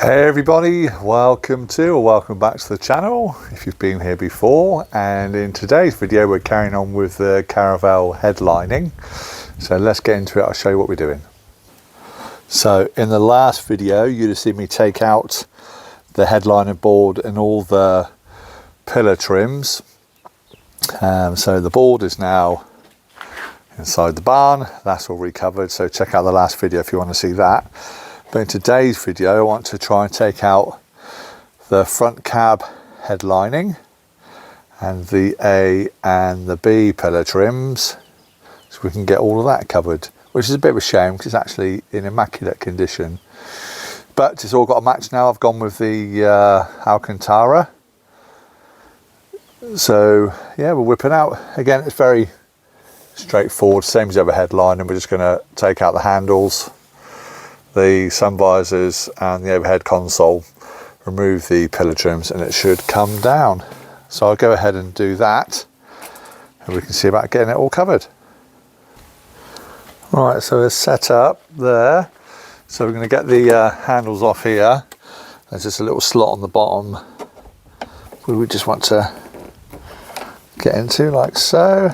Hey everybody, welcome back to the channel if you've been here before. And in today's video we're carrying on with the Caravelle headlining, so let's get into it. I'll show you what we're doing. So in the last video you'd have seen me take out the headliner board and all the pillar trims. So the board is now inside the barn, that's all recovered, so check out the last video if you want to see that. But in today's video I want to try and take out the front cab headlining and the A and the B pillar trims, so we can get all of that covered, which is a bit of a shame because it's actually in immaculate condition. But it's all got a match now. I've gone with the Alcantara. So yeah, we're whipping out. Again, it's very straightforward, same as the other headlining. We're just going to take out the handles, the sun visors and the overhead console, remove the pillar trims, and it should come down. So I'll go ahead and do that and we can see about getting it all covered. Right, so it's set up there. So we're going to get the handles off here. There's just a little slot on the bottom we just want to get into, like so.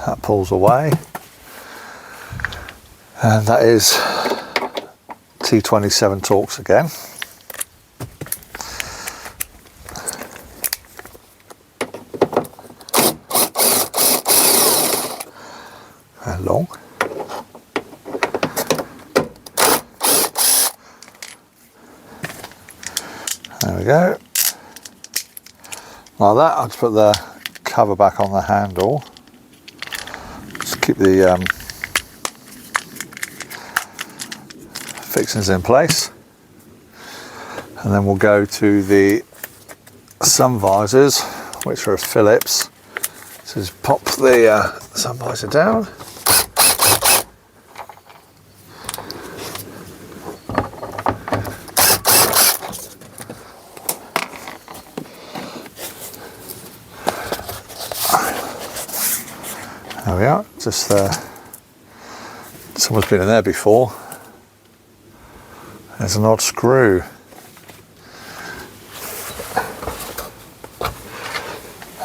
That pulls away. And that is T27 Torx again. And long. There we go. Like that. I'll just put the cover back on the handle. Just keep the fixings in place, and then we'll go to the sun visors, which are Phillips. So just pop the sun visor down. There we are. Just someone's been in there before. There's an odd screw.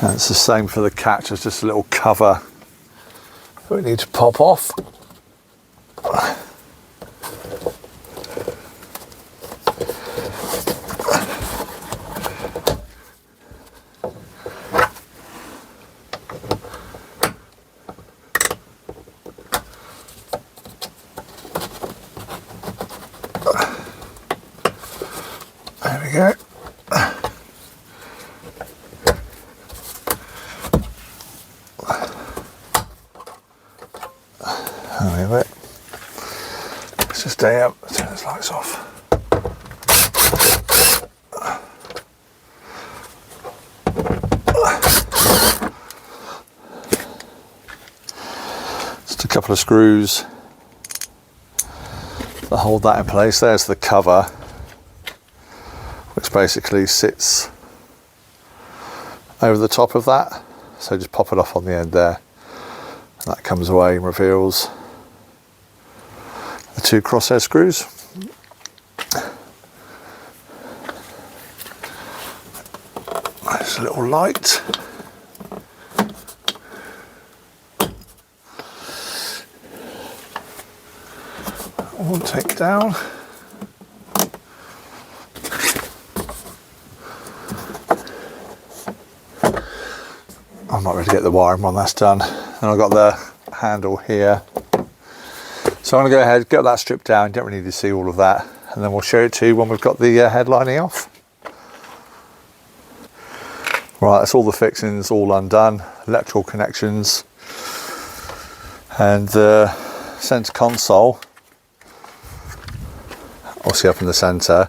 And it's the same for the catch. There's just a little cover that we need to pop off. There we go. There we have it. Let's just stay up, turn these lights off. Just a couple of screws that hold that in place. There's the cover, which basically sits over the top of that. So just pop it off on the end there. And that comes away and reveals the two crosshair screws. There's a little light. We'll take down. I'm not ready to get the wiring when that's done. And I've got the handle here. So I'm going to go ahead, get that stripped down. You don't really need to see all of that. And then we'll show it to you when we've got the headlining off. Right, that's all the fixings all undone. Electrical connections. And the centre console, obviously up in the centre,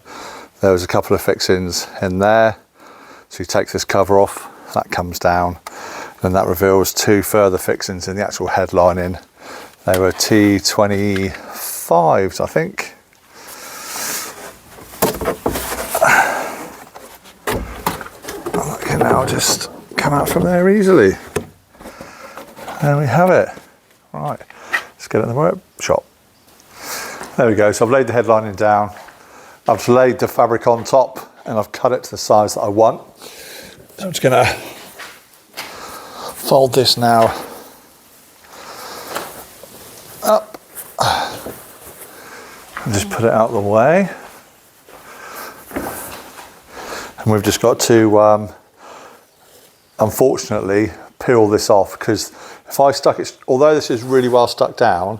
there was a couple of fixings in there. So you take this cover off, that comes down. And that reveals two further fixings in the actual headlining. They were T25s, I think. And that can now just come out from there easily. There we have it. Right, let's get it in the workshop. There we go, so I've laid the headlining down, I've laid the fabric on top, and I've cut it to the size that I want. So I'm just gonna fold this now up and just put it out of the way. And we've just got to, unfortunately, peel this off, because if I stuck it, although this is really well stuck down,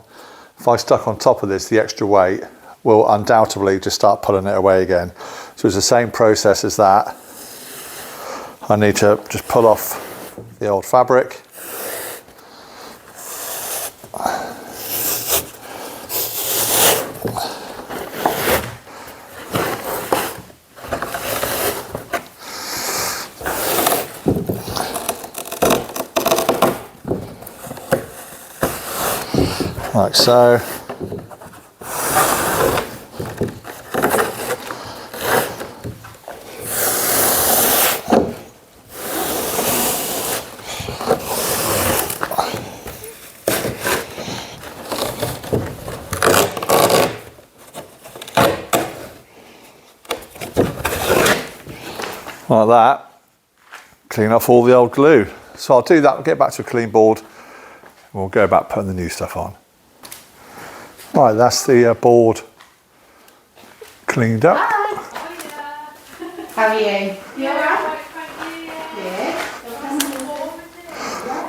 if I stuck on top of this, the extra weight will undoubtedly just start pulling it away again. So it's the same process as that. I need to just pull off the old fabric. Like so. Like that. Clean off all the old glue. So I'll do that, we'll get back to a clean board, and we'll go back putting the new stuff on. Right, that's the board cleaned up. Hi. How are you? You alright? Yeah.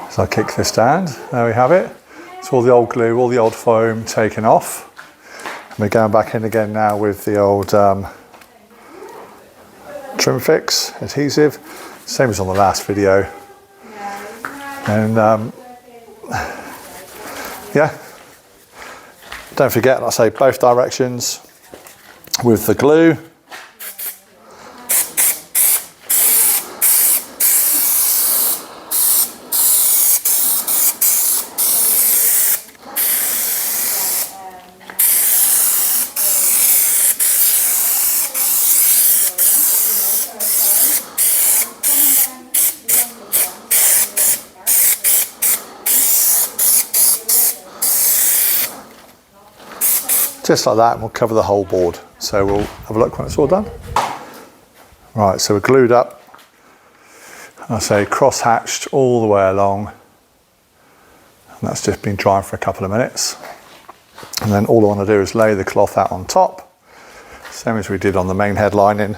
So I kick this down, there we have it. It's all the old glue, all the old foam taken off. And we're going back in again now with the old trim fix, adhesive, same as on the last video. And yeah. Don't forget, like I say, both directions with the glue. Just like that, and we'll cover the whole board. So we'll have a look when it's all done. Right, so we're glued up. I say cross-hatched all the way along. And that's just been drying for a couple of minutes. And then all I want to do is lay the cloth out on top, same as we did on the main headlining.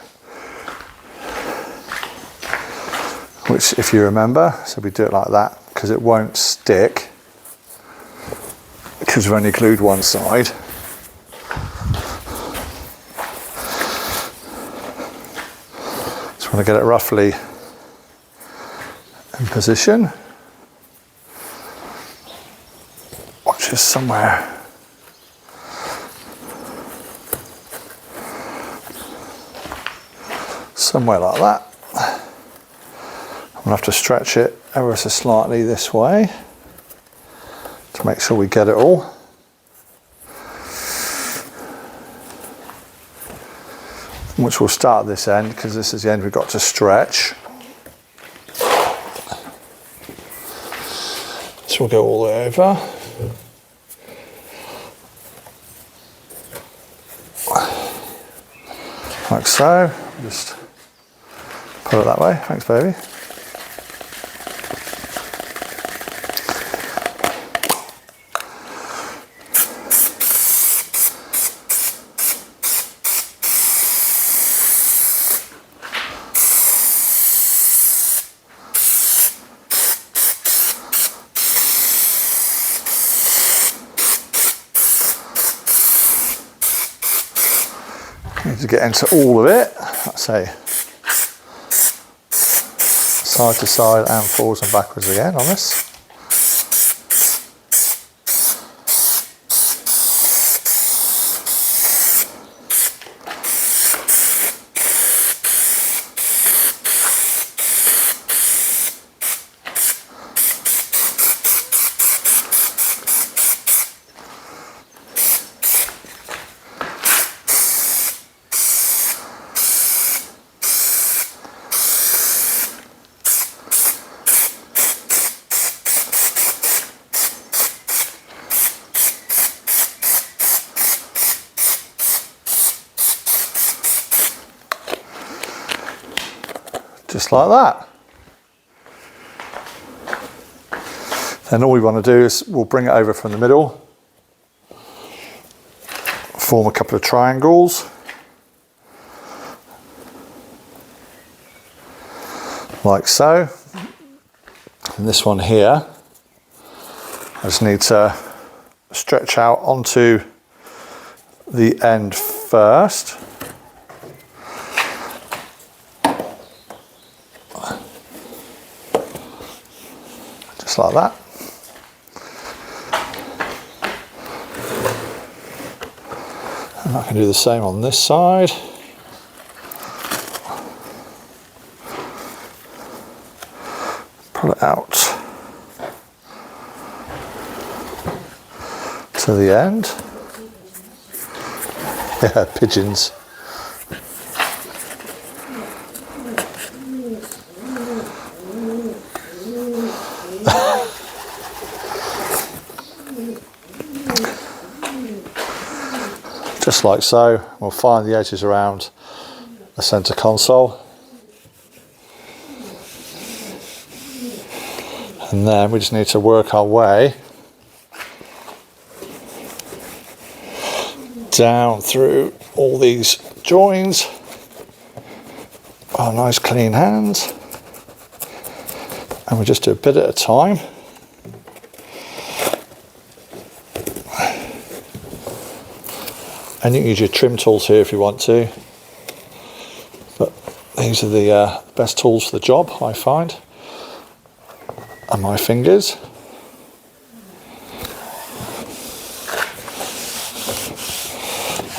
Which, if you remember, so we do it like that, because it won't stick, because we've only glued one side. Just want to get it roughly in position, which is somewhere like that. I'm going to have to stretch it ever so slightly this way to make sure we get it all. Which will start at this end, because this is the end we've got to stretch. So we'll go all the way over. Like so. Just put it that way. Thanks, baby. Need to get into all of it. Let's say side to side and forwards and backwards again on this. just like that. Then all we want to do is we'll bring it over from the middle, form a couple of triangles, like so. And this one here, I just need to stretch out onto the end first. Just like that. And I can do the same on this side. Pull it out to the end. Yeah, pigeons. Just like so. We'll find the edges around the center console. And then we just need to work our way down through all these joins. Our nice clean hands. And we just do a bit at a time. And you can use your trim tools here if you want to. But these are the best tools for the job, I find. And my fingers.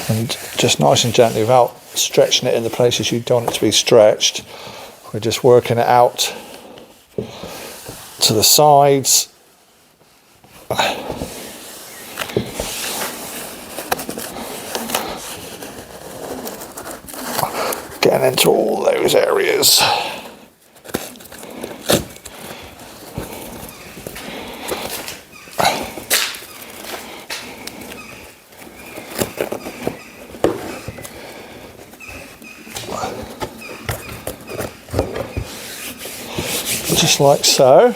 And just nice and gently, without stretching it in the places you don't want it to be stretched, we're just working it out to the sides. Getting into all those areas. Just like so.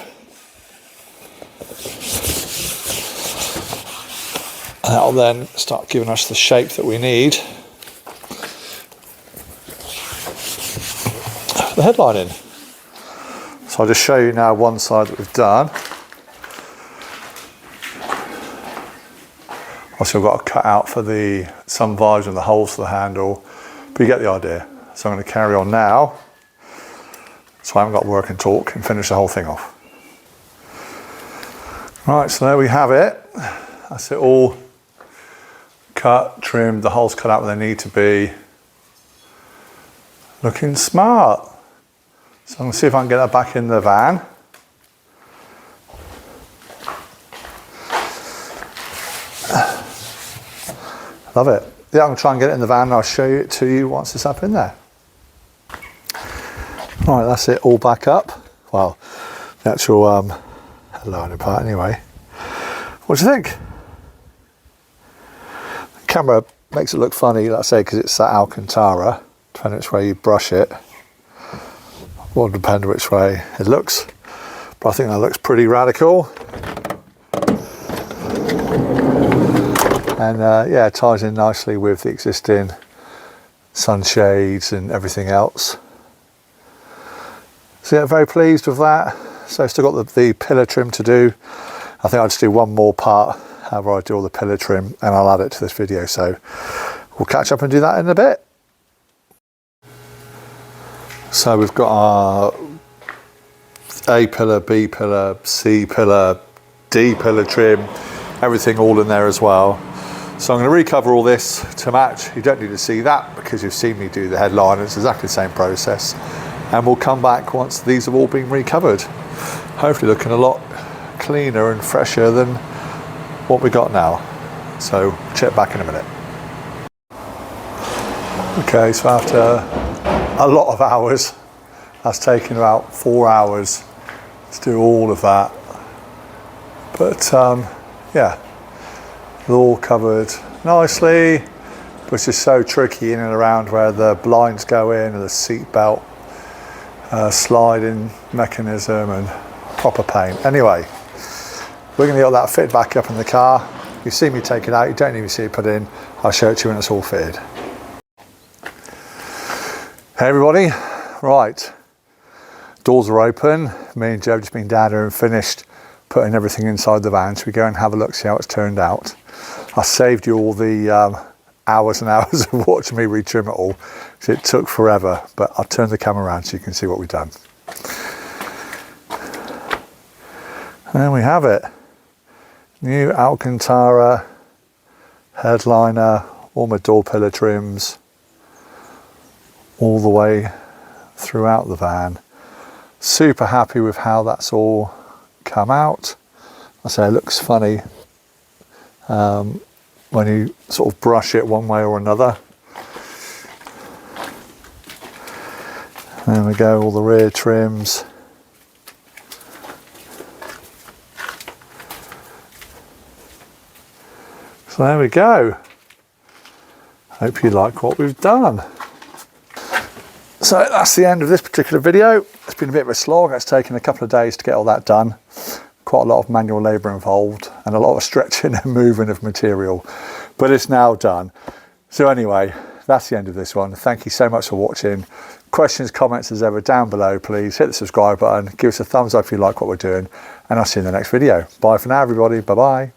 And that'll then start giving us the shape that we need the headlining. So I'll just show you now one side that we've done. Also, I've got a cut out for some vibes and the holes for the handle, but you get the idea. So I'm going to carry on now, so I haven't got working torque, and finish the whole thing off. Right, so there we have it. That's it all cut, trimmed, the holes cut out where they need to be. Looking smart. So I'm going to see if I can get that back in the van. Love it. Yeah, I'm going to try and get it in the van and I'll show it to you once it's up in there. Right, that's it all back up. Well, the actual headlining part anyway. What do you think? The camera makes it look funny, like I say, because it's that Alcantara. Depending which way you brush it, will depend which way it looks. But I think that looks pretty radical. And yeah, it ties in nicely with the existing sunshades and everything else. So yeah, very pleased with that. So I've still got the pillar trim to do. I think I'll just do one more part where I do all the pillar trim and I'll add it to this video. So we'll catch up and do that in a bit. So we've got our A pillar, B pillar, C pillar, D pillar trim, everything all in there as well. So I'm going to recover all this to match. You don't need to see that because you've seen me do the headline. It's exactly the same process. And we'll come back once these have all been recovered. Hopefully looking a lot cleaner and fresher than what we got now. So check back in a minute. Okay, so after a lot of hours, that's taken about 4 hours to do all of that. But yeah, they're all covered nicely, but it's just so tricky in and around where the blinds go in and the seat belt. sliding mechanism and proper paint. Anyway, we're going to get that fitted back up in the car. You see me take it out, you don't even see it put in. I'll show it to you when it's all fitted. Hey everybody, right, doors are open. Me and Joe have just been down here and finished putting everything inside the van. So we go and have a look, see how it's turned out. I saved you all the hours and hours of watching me retrim it all, because it took forever, but I'll turn the camera around so you can see what we've done. And there we have it. New Alcantara headliner, all my door pillar trims, all the way throughout the van. Super happy with how that's all come out. I say it looks funny when you sort of brush it one way or another. There we go, all the rear trims. So there we go. Hope you like what we've done. So that's the end of this particular video. It's been a bit of a slog. It's taken a couple of days to get all that done. Quite a lot of manual labour involved and a lot of stretching and moving of material, but it's now done. So anyway, that's the end of this one. Thank you so much for watching. Questions, comments as ever down below, please. Hit the subscribe button, give us a thumbs up if you like what we're doing, and I'll see you in the next video. Bye for now, everybody. Bye-bye.